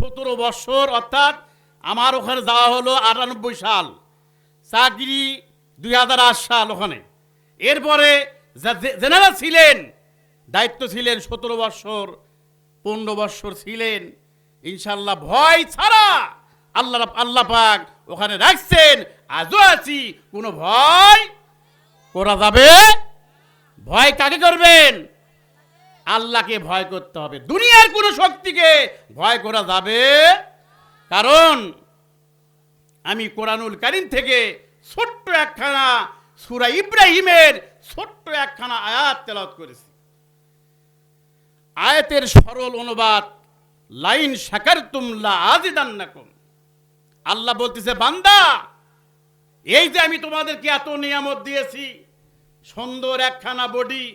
17 বছর, অর্থাৎ আমার ওখানে যাওয়া হলো 98 সাল, চাকরি 2008 সাল ওখানে। এরপরে জেনারেল ছিলেন, দায়িত্ব ছিলেন 17 বছর, 15 বছর ছিলেন। ইনশাল্লাহ ভয় ছাড়া আল্লাহ পাক ওখানে রাখছেন, আজও আছি, কোনো ভয় করা যাবে। ভয় কাকে করবেন? আল্লাহকে ভয় করতে হবে, দুনিয়ার কোনো শক্তিকে ভয় করা যাবে। কারণ আমি কোরআনুল কারীম থেকে ছোট্ট একখানা সূরা ইব্রাহিমের ছোট্ট একখানা আয়াত তেলাওয়াত করেছি। আয়াতের সরল অনুবাদ, লাইন শাকারতুম লা আযিদান্নাকুম। আল্লাহ বলতেছে, বান্দা, এই যে আমি তোমাদেরকে এত নিয়ামত দিয়েছি, সুন্দর একখানা বডি,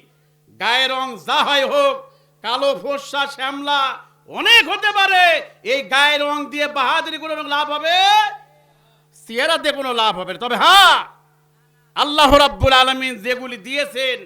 গায়ের রং যা হয় হোক, কালো, ফর্সা, শ্যামলা অনেক হতে পারে, এই গায়ের রং দিয়ে বাহাদুরি কোনো লাভ হবে? চেহারাতে কোনো লাভ হবে না। তবে হ্যাঁ, আল্লাহ রাব্বুল আলামিন যেগুলি দিয়েছেন,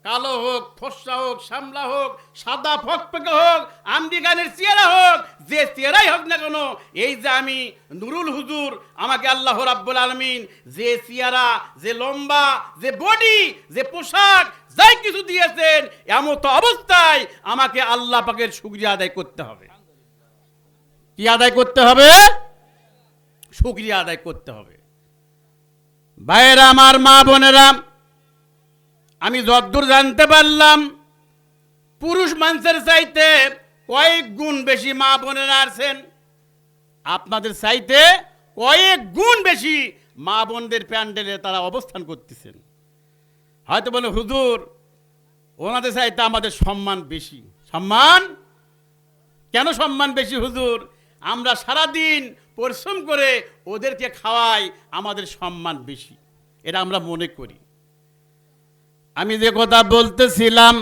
কালো হোক, ফর্সা হোক, শ্যামলা হোক, সাদা ফকফকে হোক, আমেরিকানের চেহারা হোক, যে চেহারাই হোক না কেন, এই যে আমি নুরুল হুজুর, আমাকে আল্লাহ রাব্বুল আলামিন যে চেহারা, যে লম্বা, যে বডি, যে পোশাক, যাই কিছু দিয়েছেন, এমত অবস্থায় আমাকে আল্লাহ পাকের শুকরিয়া আদায় করতে হবে। কি আদায় করতে হবে? শুকরিয়া আদায় করতে হবে। ভাইয়েরা আমার, মা বোনেরা, আমি যতদূর জানতে পারলাম, পুরুষ মানুষের চাইতে কয়েক গুণ বেশি মা বোনেরা আছেন। আপনাদের চাইতে কয়েক গুণ বেশি মা বোনদের প্যান্ডেলে তারা অবস্থান করতেছেন। হয়তো বলে, হুজুর, ওনাদের চাইতে আমাদের সম্মান বেশি। সম্মান কেন? সম্মান বেশি হুজুর, আমরা সারাদিন পরিশ্রম করে ওদেরকে খাওয়াই, আমাদের সম্মান বেশি, এটা আমরা মনে করি। আমি যে কথা বলতেছিলাম,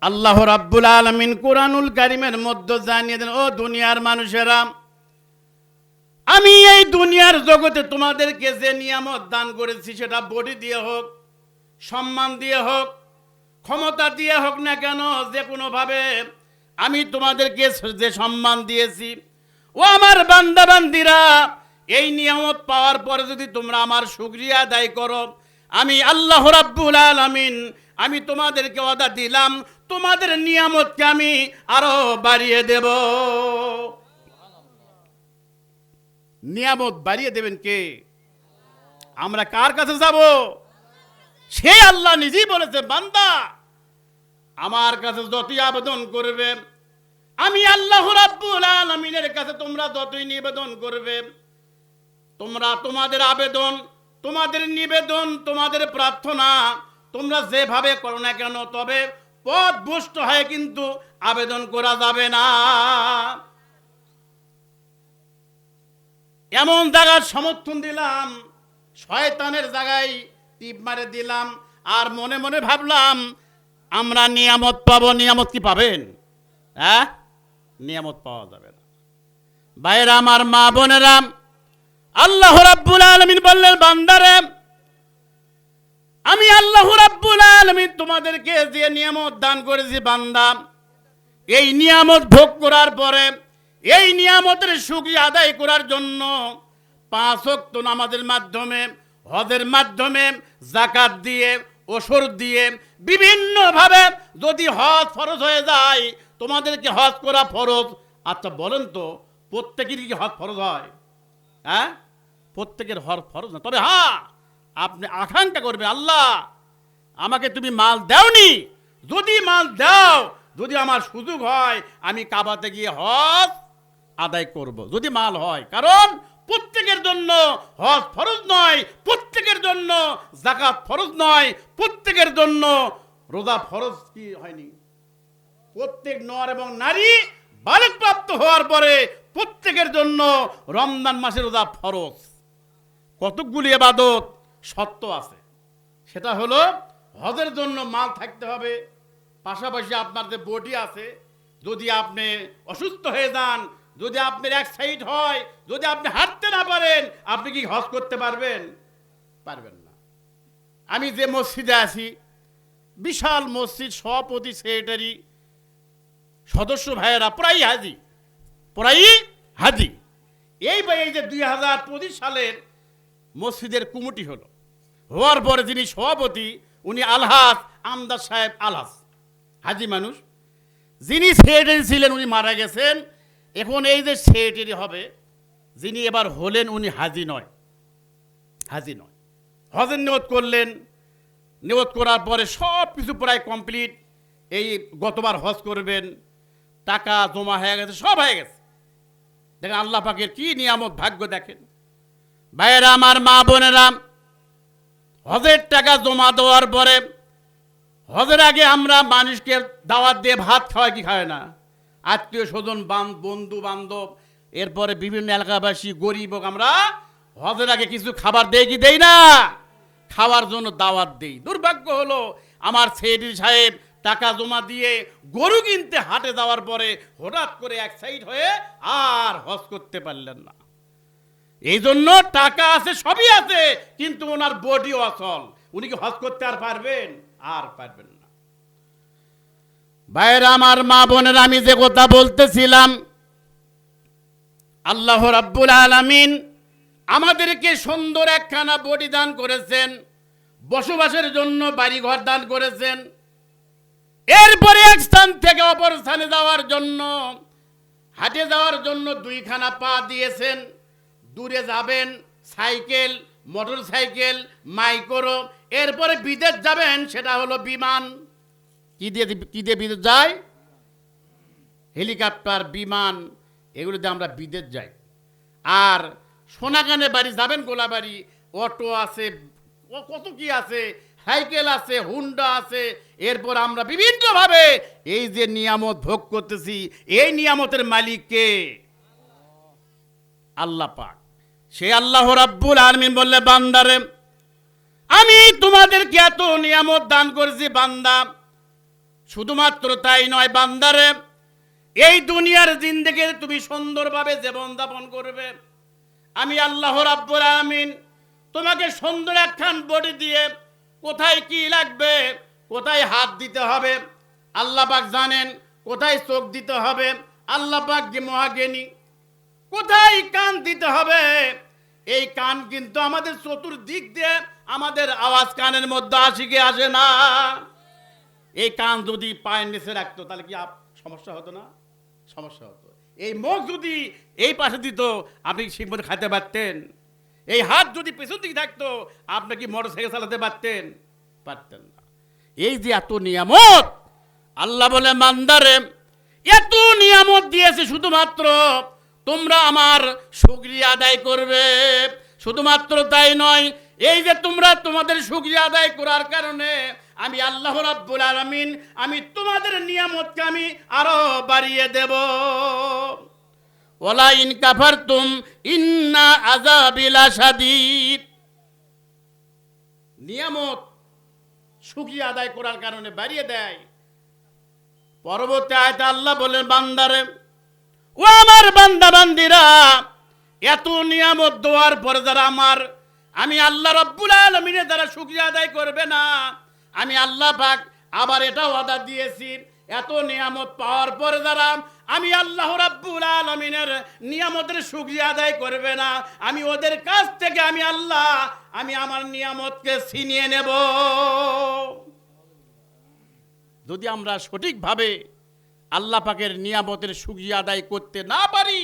আল্লাহ রাব্বুল আলামিন কোরআনুল কারীমের মধ্যে জানিয়ে দেন, ও দুনিয়ার মানুষেরা, আমি এই দুনিয়ার জগতে তোমাদেরকে যে নিয়ামত দান করেছি, সেটা বডি দিয়ে হোক, সম্মান দিয়ে হোক, ক্ষমতা দিয়ে হোক না কেন, যে কোনোভাবে আমি তোমাদেরকে যে সম্মান দিয়েছি, ও আমার বান্দা বান্দিরা, এই নিয়ামত পাওয়ার পরে যদি তোমরা আমার শুকরিয়া আদায় করো, আমি আল্লাহ রাব্বুল আলামিন আমি তোমাদেরকে ওয়াদা দিলাম, তোমাদের নিয়ামতকে আমি আরো বাড়িয়ে দেব। নিয়ামত বাড়িয়ে দেবেন কে? আমরা কার কাছে যাব? সে আল্লাহ নিজেই বলেছে, বান্দা, আমার কাছে যতই আবেদন করবে, আমি আল্লাহ রাব্বুল আলামিনের কাছে তোমরা যতই নিবেদন করবে, তোমরা তোমাদের আবেদন, তোমাদের নিবেদন, তোমাদের প্রার্থনা তোমরা যেভাবে করো না কেন, তবে পথভ্রষ্ট হয়ে কিন্তু আবেদন করা যাবে না। এমন জায়গার সমর্থন দিলাম, শয়তানের জায়গায় টিপ মারে দিলাম, আর মনে মনে ভাবলাম আমরা নিয়ামত পাবো। নিয়ামত কি পাবেন? হ্যাঁ, নিয়ামত পাওয়া যাবে না। ভাইরা আমার, মা বোনেরা, আল্লাহ রাব্বুল আলামিন বললেন, বান্দারে, আমি আল্লাহ রাব্বুল আলামিন তোমাদেরকে যে নিয়ামত দান করেছি, বান্দা, এই নিয়ামত ভোগ করার পরে এই নিয়ামতের শুকরিয়া আদায় করার জন্য 5 ওয়াক্ত নামাজের মাধ্যমে, হজের মাধ্যমে, যাকাত দিয়ে, ওসর দিয়ে, বিভিন্নভাবে যদি হজ ফরজ হয়ে যায়, তোমাদেরকে হজ করা ফরজ। আচ্ছা বলেন তো, প্রত্যেকেরই কি হজ ফরজ হয়? হ্যাঁ, প্রত্যেকের হজ ফরজ না। তবে হ্যাঁ, আপনি আকাঙ্ক্ষা করবে, আল্লাহ আমাকে তুমি মাল দাওনি, যদি মাল দাও, যদি আমার সুযোগ হয়, আমি কাবাতে গিয়ে হজ আদায় করব, যদি মাল হয়। কারণ প্রত্যেকের জন্য হজ ফরজ নয়, প্রত্যেকের জন্য যাকাত ফরজ নয়, প্রত্যেকের জন্য রোজা ফরজ কি হয়নি? প্রত্যেক নর এবং নারী বালকপ্রাপ্ত হওয়ার পরে প্রত্যেকের জন্য রমজান মাসের রোজা ফরজ। কতকগুলি ইবাদত শর্ত আছে, সেটা হলো হজের জন্য মাল থাকতে হবে, পাশাপাশি আপনার যে বডি আছে, যদি আপনি অসুস্থ হয়ে যান, যদি আপনার এক সাইড হয়, যদি আপনি হাঁটতে না পারেন, আপনি কি হজ করতে পারবেন? পারবেন না। আমি যে মসজিদে আছি, বিশাল মসজিদ, সভাপতি, সেক্রেটারি, সদস্য ভাইয়েরা প্রায় হাজি, পরাই হাজি। এই যে 2025 সালের মসজিদের কমিটি হলো, হওয়ার পরে যিনি সভাপতি উনি আলহাজ আমদাদ সাহেব আলহাজ, হাজি মানুষ। যিনি সেক্রেটারি ছিলেন উনি মারা গেছেন। এখন এই যে সেক্রেটারি হবে, যিনি এবার হলেন উনি হাজি নয়, হাজি নয়। হজের নিয়ত করলেন, নিয়ত করার পরে সব কিছু প্রায় কমপ্লিট। এই গতবার হজ করবেন, টাকা জমা হয়ে গেছে, সব হয়ে গেছে। দেখেন আল্লাহ পাকের কি নিয়ামত, ভাগ্য দেখেন। ভাইয়েরা আমার, মা বোনেরা, হজের টাকা জমা দেওয়ার পরে হজের আগে আমরা মানুষকে দাওয়াত দিয়ে ভাত খাওয়াই কি খায় না, আত্মীয় স্বজন, বন্ধু বান্ধব, এরপরে বিভিন্ন এলাকাবাসী গরিব আমরা হজের আগে কিছু খাবার দেই কি দেই না, খাওয়ার জন্য দাওয়াত দেই। দুর্ভাগ্য হলো আমার সেক্রেটারি সাহেব টাকা জমা দিয়ে গরু কিনতে হাটে যাওয়ার পরে হঠাৎ করে এক সাইড হয়ে আর হজ করতে পারলেন না। এই জন্য টাকা আছে, সবই আছে, কিন্তু ওনার বডিও অচল। উনি কি হজ করতে আর পারবেন? আর পারবেন না। ভাইয়েরা আমার, মা বোনের, আমি যে কথা বলতেছিলাম, আল্লাহ রাব্বুল আলামিন আমাদেরকে সুন্দর একখানা বডি দান করেছেন, বসবাসের জন্য বাড়িঘর দান করেছেন। এরপরে এক স্থান থেকে অপর স্থানে যাওয়ার জন্য, হাটে যাওয়ার জন্য 2খানা পা দিয়েছেন। দূরে যাবেন সাইকেল, মোটর সাইকেল, মাইক্রো। এরপরে বিদেশ যাবেন, সেটা হলো বিমান। কি দিয়ে বিদেশ যায়? হেলিকপ্টার, বিমান, এগুলো দিয়ে আমরা বিদেশ যাই। আর সোনাগানে বাড়ি যাবেন, গোলাবাড়ি, অটো আছে, কত কি আছে, সাইকেল আছে, হুন্ডা আছে। এরপর আমরা বিভিন্নভাবে এই যে নিয়ামত ভোগ করতেছি, এই নিয়ামতের মালিক কে? আল্লাহ পাক। সে আল্লাহ রাব্বুল আলামিন বললে, বান্দারে আমি তোমাদেরকে এত নিয়ামত দান করেছি বান্দা। শুধুমাত্র তাই নয় বান্দারে, এই দুনিয়ার জিন্দেগি তুমি সুন্দরভাবে জীবন যাপন করবে। আমি আল্লাহ রাব্বুল আলামিন তোমাকে সুন্দর একখান বডি দিয়ে কোথায় কি লাগবে, কোথায় হাত দিতে হবে আল্লাহ পাক জানেন, কোথায় চোখ দিতে হবে আল্লাহ পাক যে মহাজ্ঞানী, কোথায় কান দিতে হবে। এই কান কিন্তু আমাদের চতুর্দিক দিয়ে আমাদের আওয়াজ কানের মধ্যে আসে কি আসে না? এই কান যদি পায়ের নিচে রাখতো তাহলে কি সমস্যা হতো না? সমস্যা হতো। এই মুখ যদি এই পাশে দিত আপনি ঠিক মতো খাইতে পারতেন। এই হাত যদি পেছন দিকে থাকতো আপনি কি মোটর সাইকেল চালাতে পারতেন? পারতেন না। এই যে এত নিয়ামত, আল্লাহ বলে বান্দারে এত নিয়ামত দিয়েছে, শুধুমাত্র তোমরা আমার শুকরিয়া আদায় করবে। শুধুমাত্র তাই নয়, এই যে তোমরা তোমাদের শুকরিয়া আদায় করার কারণে আমি আল্লাহ রাব্বুল আলামিন আমি তোমাদের নিয়ামতকে আমি আরো বাড়িয়ে দেব। ওয়ালা ইন কাফারতুম ইন্না আযাবি লাশাদীদ। নিয়ামত শুকরিয়া আদায় করার কারণে বাড়িয়ে দেয়। পরবর্তী আয়াতে আল্লাহ বলেন, বান্দারে ও আমার বান্দা বান্দিরা, এত নিয়ামত দেওয়ার পরে যারা আমি আল্লাহ রাব্বুল আলামিনের দ্বারা শুকরিয়া আদায় করবে না, আমি আল্লাহ পাক আবার এটাও ওয়াদা দিয়েছি, এত নিয়ামত পাওয়ার পরে যারা আমি আল্লাহ রাব্বুল আলামিনের নিয়ামতের শুকরিয়া আদায় করবে না, আমি ওদের কাছ থেকে আমি আল্লাহ আমি আমার নিয়ামতকে ছিনিয়ে নেব। যদি আমরা সঠিকভাবে আল্লাহ পাকের নিয়ামতের শুকরিয়া আদায় করতে না পারি,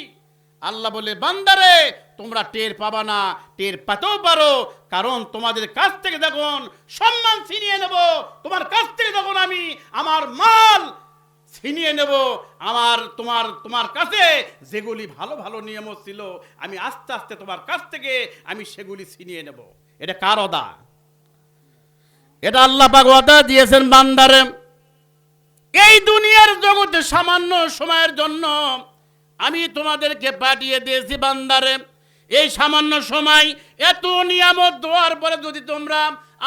আল্লাহ বলে বান্দারে তোমরা টের পাবা না, টের পাতেও পারো, কারণ তোমাদের কাছ থেকে যখন সম্মান ছিনিয়ে নেব, তোমার কাছ থেকে যখন আমি আমার মাল ছিনিয়ে নেব, তোমার কাছে যেগুলি ভালো ভালো নিয়ামত ছিল আমি আস্তে আস্তে তোমার কাছ থেকে আমি সেগুলি ছিনিয়ে নেব। এটা কার ওয়াদা? এটা আল্লাহ পাক ওয়াদা দিয়েছেন বান্দারে। এই দুনিয়ার জগতে সামান্য সময়ের জন্য আমি তোমাদেরকে পাঠিয়ে দিয়েছি বান্দারে। এই সামান্য সময় এত নিয়ামত দেওয়ার পরে যদি তোমরা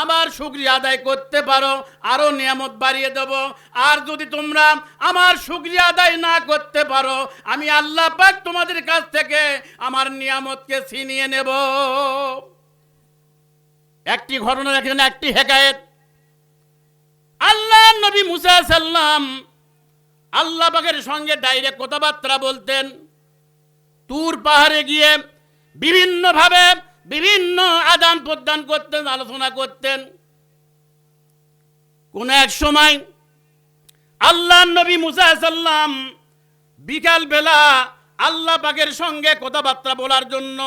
আমার শুকরিয়া আদায় করতে পারো, আরো নিয়ামত বাড়িয়ে দেব। আর যদি তোমরা আমার শুকরিয়া আদায় না করতে পারো, আমি আল্লাহ পাক তোমাদের কাছ থেকে আমার নিয়ামতকে ছিনিয়ে নেব। একটি ঘটনা দেখেন, একটি হেকায়েত। আল্লাহ নবী মুসা সাল্লাম আল্লাহ পাকের সঙ্গে ডাইরেক্ট কথাবার্তা বলতেন। তুর পাহাড়ে গিয়ে বিভিন্নভাবে বিভিন্ন আদান প্রদান করতেন, আলোচনা করতেন। কোন এক সময় আল্লাহর নবী মুসা সাল্লাম বিকাল বেলা আল্লাহ পাকের সঙ্গে কথাবার্তা বলার জন্য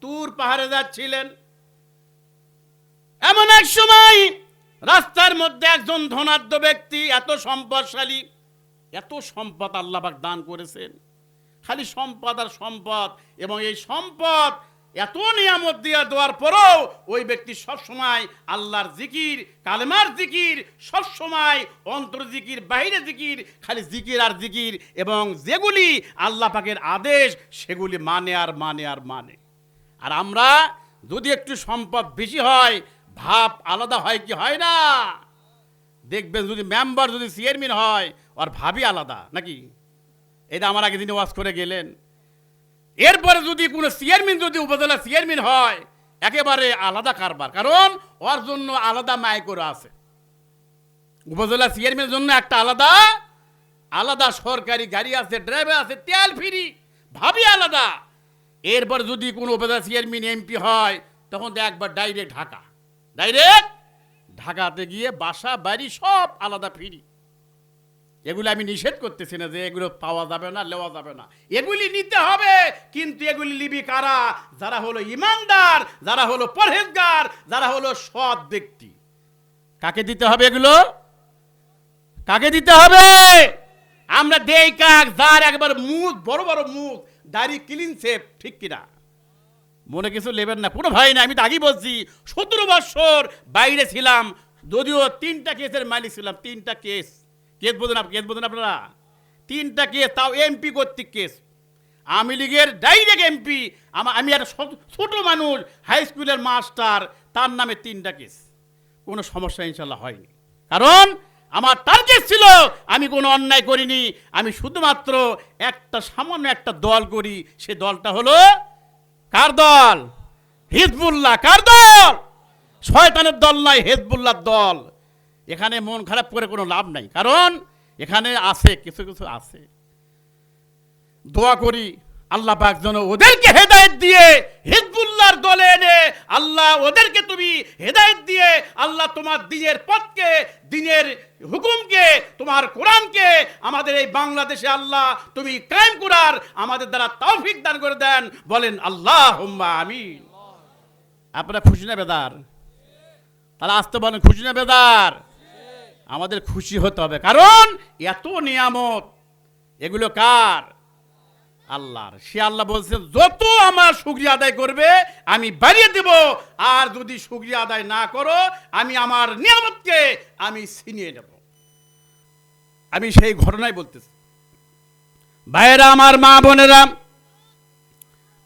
তুর পাহাড়ে যাচ্ছিলেন। এমন এক সময় রাস্তার মধ্যে একজন ধনাঢ্য ব্যক্তি, এত সম্পদশালী, এত সম্পদ আল্লাহ পাক দান করেছেন, খালি সম্পদ আর সম্পদ, এবং এই সম্পদ এত নিয়ামত দিয়ে দেওয়ার পরেও ওই ব্যক্তি সবসময় আল্লাহর জিকির, কালেমার জিকির, সবসময় অন্তর জিকির, বাইরে জিকির, খালি জিকির আর জিকির, এবং যেগুলি আল্লাহ পাকের আদেশ সেগুলি মানে আর মানে আর মানে। আর আমরা যদি একটু সম্পদ বেশি হয়, ভাব আলাদা হয় কি হয় না? দেখবেন যদি মেম্বার যদি চেয়ারম্যান হয়, আর ভাবই আলাদা নাকি? এটা আমার আগে দিনে ওয়াজ করে গেলেন। এরপরে যদি কোনো চেয়ারম্যান যদি উপজেলা চেয়ারম্যান হয়, একেবারে আলাদা কারবার, কারণ ওর জন্য আলাদা মাইক করে আছে। উপজেলা চেয়ারম্যানের জন্য একটা আলাদা আলাদা সরকারি গাড়ি আছে, ড্রাইভার আছে, তেল ফ্রি, ভাবি আলাদা। এরপর যদি কোনো উপজেলা চেয়ারম্যান এমপি হয়, তখন একবার ডাইরেক্ট ঢাকাতে গিয়ে বাসা বাড়ি সব আলাদা ফ্রি। এগুলি আমি নিষেধ করতেছি না যে এগুলো পাওয়া যাবে না, নেওয়া যাবে না, এগুলি নিতে হবে। কিন্তু এগুলি নিবি কারা? যারা হলো ইমানদার, যারা হলো পরহেজগার, যারা হলো সৎ ব্যক্তি। কাকে দিতে হবে এগুলো? কাকে দিতে হবে? আমরা দেই কাক যার একবার মুখ বড় বড় মুখ, দাড়ি ক্লিন শেভ, ঠিক কিনা? মনে কিছু নেবেন না, কোনো ভাই না। আমি তো আগেই বলছি, 17 বছর বাইরে ছিলাম, যদিও 3টা কেসের মালিক ছিলাম। 3টা কেস বোঝেন আপনারা? 3টা কেস, তাও এমপি কর্তৃক কেস। আওয়ামী লীগের ডাইরেক্ট এমপি, আমি একটা ছোট মানুষ, হাই স্কুলের মাস্টার, তার নামে 3টা কেস। কোনো সমস্যা ইনশাল্লাহ হয়নি, কারণ আমার টার্গেট ছিল আমি কোনো অন্যায় করিনি। আমি শুধুমাত্র একটা সামান্য একটা দল করি, সে দলটা হলো কার দল? হিজবুল্লাহ। কার দল? শয়তানের দল নয়, হিজবুল্লাহর দল। এখানে মন খারাপ করে কোনো লাভ নাই, কারণ এখানে আছে কিছু কিছু আছে। দোয়া করি আল্লাহ পাক যেন ওদেরকে হেদায়েত দিয়ে হিজবুল্লাহর দলে এনে আল্লাহ ওদেরকে তুমি হেদায়েত দিয়ে আল্লাহ তোমার দ্বীনের পথকে, দ্বীনের হুকুমকে, তোমার কোরআনকে আমাদের এই বাংলাদেশে আল্লাহ তুমি কায়েম করার আমাদের দ্বারা তৌফিক দান করে দেন। বলেন আল্লাহুম্মা আমিন। আপনারা খুশি না বেদার? তাহলে আসতে বলেন খুশি না বেদার? আমাদের খুশি হতে হবে, কারণ এত নিয়ামত এগুলো কার? আল্লাহর। সে আল্লাহ বলছেন যত আমার শুকরিয়া আদায় করবে আমি বাড়িয়ে দেব, আর যদি শুকরিয়া আদায় না করো আমি আমার নিয়ামতকে আমি ছিনিয়ে নেব। আমি সেই ঘটনাই বলতেছি। ভাইয়েরা আমার, মা বোনেরা,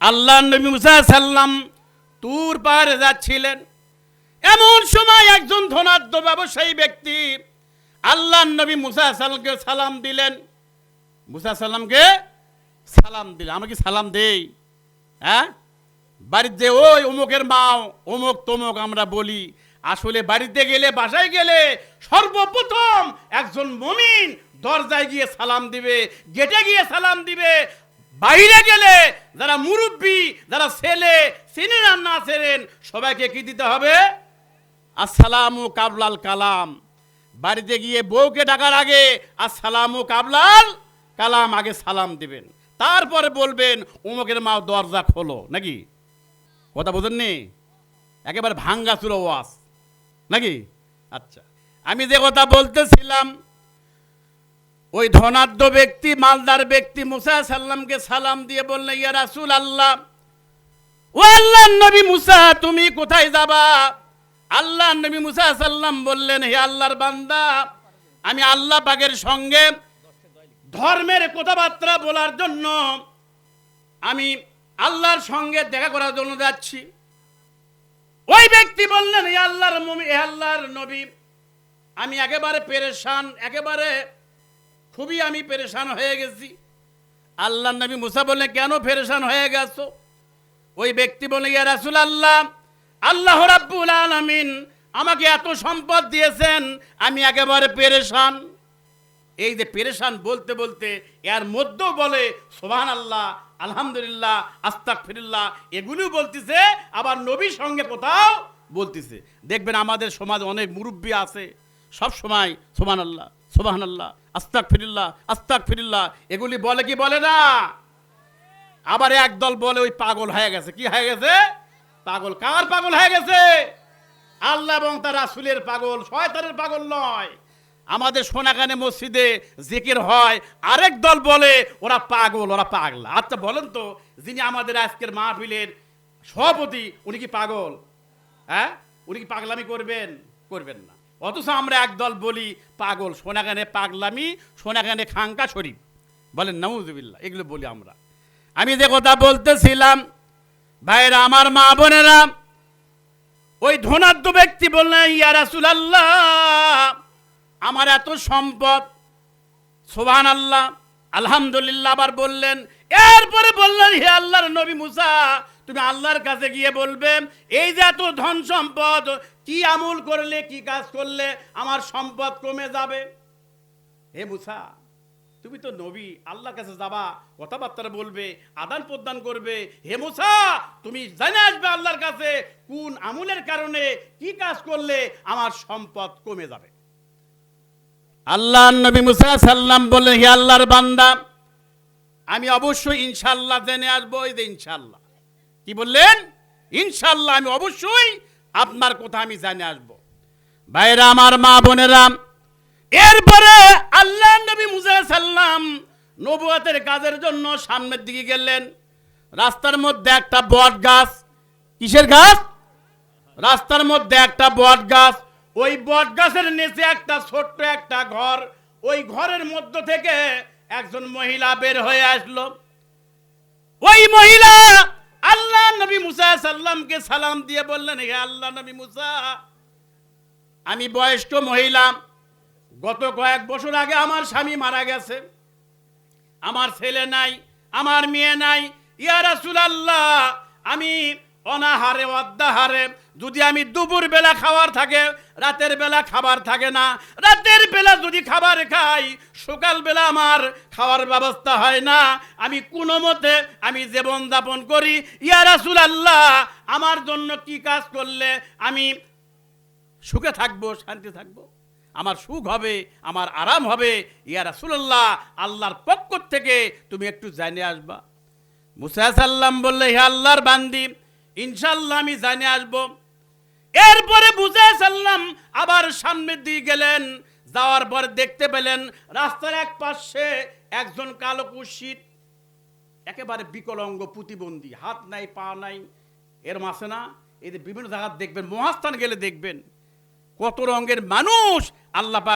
আল্লাহ নবী মুসা সাল্লাম তুর পাহাড়ে যাচ্ছিলেন। এমন সময় একজন ধনাঢ্য ব্যবসায়ী ব্যক্তি আল্লাহ নবী মুসা সাল্লামকে সালাম দিলেন। মুসা সাল্লামকে সালাম দিলেন। আমরা কি সালাম দেই? হ্যাঁ, বাড়িতে ওই অমুকের মাও, অমুক তমুক আমরা বলি। আসলে বাড়িতে গেলে, বাসায় গেলে সর্বপ্রথম একজন মুমিন দরজায় গিয়ে সালাম দিবে, গেটে গিয়ে সালাম দিবে। বাইরে গেলে যারা মুরব্বী, যারা ছেলে চিনেন আর না চেনেন, সবাইকে কি দিতে হবে? আসসালামু কাবলাল কালাম। বাড়িতে গিয়ে বউকে ডাকার আগে আসসালামু কাবলাল কালাম, আগে সালাম দিবেন, তারপরে বলবেন অমুকের মা দরজা খোলো। নাকি কথা বোঝেননি? একেবারে ভাঙ্গা চুরো ওয়াজ নাকি? আচ্ছা, আমি যে কথা বলতেছিলাম, ওই ধনাঢ্য ব্যক্তি, মালদার ব্যক্তি মুসা সাল্লামকে সালাম দিয়ে বললেন, ইয়া রাসূল আল্লাহ, ও আল্লাহর নবী মুসা, তুমি কোথায় যাবা? আল্লাহ নবী মুসা সাল্লাম বললেন, হে আল্লাহর বান্দা, আমি আল্লাহ পাকের সঙ্গে ধর্মের কথাবার্তা বলার জন্য আমি আল্লাহর সঙ্গে দেখা করার জন্য যাচ্ছি। ওই ব্যক্তি বললেন, হে আল্লাহর নবী, আমি একেবারে পেরেশান, একেবারে খুবই আমি পেরেশান হয়ে গেছি। আল্লাহ নবী মুসা বললেন, কেন পেরেশান হয়ে গেছো? ওই ব্যক্তি বলে, ইয়া রাসূলুল্লাহ, আল্লাহ রাব্বুল আলামিন আমাকে এত সম্পদ দিয়েছেন, আমি একেবারে পেরেশান। এই যে পেরেশান বলতে বলতে এর মধ্যেও বলে সুবহানাল্লাহ, আলহামদুলিল্লাহ, আস্তাগফিরুল্লাহ, এগুলোও বলতেছে, আবার নবীর সঙ্গে কোথাও বলতেছে। দেখবেন আমাদের সমাজে অনেক মুরব্বী আছে, সব সময় সুবহানাল্লাহ, সুবহানাল্লাহ, আস্তাগফিরুল্লাহ, আস্তাগফিরুল্লাহ এগুলি বলে কি বলে না? আবার একদল বলে ওই পাগল হয়ে গেছে। কি হয়ে গেছে? পাগল। কার পাগল হয়ে গেছে? আল্লাহ এবং তার রাসূলের পাগল, শয়তানের পাগল নয়। আমাদের সোনাখানে মসজিদে জিকির হয়, আরেক দল বলে ওরা পাগল, ওরা পাগলা। আচ্ছা বলেন তো, যিনি আমাদের আজকের মাহফিলের সভাপতি উনি কি পাগল? হ্যাঁ, উনি কি পাগলামি করবেন? করবেন না। অথচ আমরা একদল বলি পাগল, সোনাখানে পাগলামি, সোনাখানে খাঙ্কা শরীফ, বলেন নাউজুবিল্লাহ, এগুলো বলি আমরা। আমি যে কথা বলতেছিলাম, ভাইরা আমার, মা বোনেরা, ওই ধনাঢ্য ব্যক্তি বললেন, ইয়া রাসূলুল্লাহ, আমার এত সম্পদ, সুবহানাল্লাহ, আলহামদুলিল্লাহ। আবার বললেন, এরপরে বললেন, হে আল্লাহর নবী মুসা, তুমি আল্লাহর কাছে গিয়ে বলবে, এই যে এত ধন সম্পদ, কি আমল করলে, কি কাজ করলে আমার সম্পদ কমে যাবে? হে মুসা, তুমি তো নবী, আল্লাহর কাছে যাবা, কথাবার্তা বলবে, আদান প্রদান করবে। হে মুসা, তুমি জেনে আসবে আল্লাহর কাছে কোন আমলের কারণে, কি কাজ করলে আমার সম্পদ কমে যাবে। আল্লাহ নবী মুসা সাল্লাম বললেন, হে আল্লাহর বান্দা, আমি অবশ্যই ইনশাআল্লাহ জেনে আসবো। এই যে ইনশাআল্লাহ, কি বললেন? ইনশাআল্লাহ, আমি অবশ্যই আপনার কথা আমি জেনে আসবো। ভাইরা আমার, মা বোনেরা, এরপরে আল্লাহ নবী মুসা সাল্লাম নবুয়তের কাজের জন্য সামনের দিকে গেলেন। রাস্তার মধ্যে একটা বট গাছ। কিসের গাছ? রাস্তার মধ্যে একটা বট গাছ। ওই বট গাছের নিচে একটা ছোট্ট একটা ঘর। ওই ঘরের মধ্য থেকে একজন মহিলা বের হয়ে আসলো। ওই মহিলা আল্লাহ নবী মুসা সাল্লামকে সালাম দিয়ে বললেন, হে আল্লাহ নবী মুসা, আমি বয়স্ক মহিলা, গত কয়েক বছর আগে আমার স্বামী মারা গেছে, আমার ছেলে নাই, আমার মেয়ে নাই। ইয়া রাসূলুল্লাহ, আমি অনাহারে অদ্যাহারে, যদি আমি দুপুর বেলা খাবার থাকে, রাতের বেলা খাবার থাকে না, রাতের বেলা যদি খাবার খাই, সকাল বেলা আমার খাওয়ার ব্যবস্থা হয় না, আমি কোনো মতে আমি জীবন যাপন করি। ইয়া রাসূলুল্লাহ, আমার জন্য কি কাজ করলে আমি সুখে থাকবো, শান্তি থাকবো, আমার সুখ হবে, আমার আরাম হবে? ইয়া রাসূলুল্লাহ, আল্লাহর পক্ষ থেকে তুমি একটু জেনে আসবা। মুসা সাল্লাম বললে, হে আল্লাহর বান্দি, ইনশাআল্লাহ আমি জেনে আসব। এরপরে মুসা সাল্লাম আবার সামনের দিকে গেলেন। যাওয়ার পর দেখতে পেলেন রাস্তার এক পাশে একজন কালো কুৎসিত, একেবারে বিকলাঙ্গ, প্রতিবন্ধী, হাত নাই, পা নাই, এর মাসে না, এই যে বিভিন্ন জায়গা দেখবেন, মহাস্থান গেলে দেখবেন কত রঙের মানুষ আল্লাহ পাক